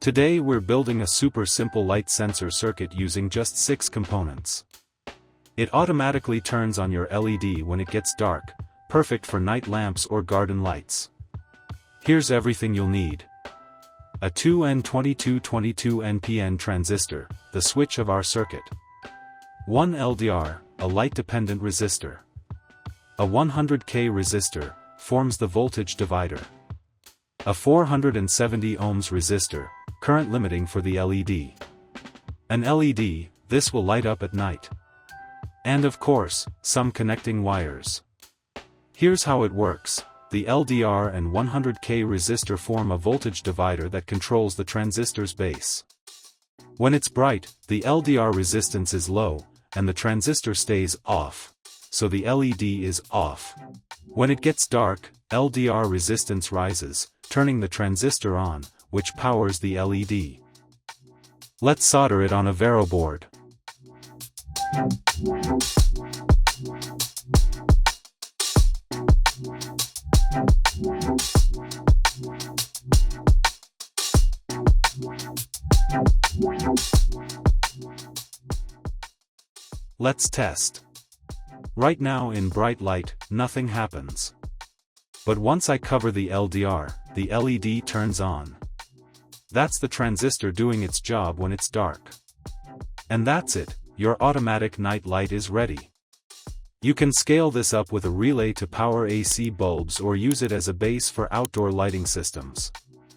Today we're building a super simple light sensor circuit using just 6 components. It automatically turns on your LED when it gets dark, perfect for night lamps or garden lights. Here's everything you'll need. A 2N2222 NPN transistor, the switch of our circuit. 1 LDR, a light-dependent resistor. A 100K resistor, forms the voltage divider. A 470 ohms resistor, current limiting for the LED. An LED, this will light up at night. And of course, some connecting wires. Here's how it works. The LDR and 100K resistor form a voltage divider that controls the transistor's base. When it's bright, the LDR resistance is low, and the transistor stays off, so the LED is off. When it gets dark, LDR resistance rises, turning the transistor on, which powers the LED. Let's solder it on a veroboard. Let's test. Right now in bright light, nothing happens. But once I cover the LDR, the LED turns on. That's the transistor doing its job when it's dark. And that's it, your automatic night light is ready. You can scale this up with a relay to power AC bulbs or use it as a base for outdoor lighting systems.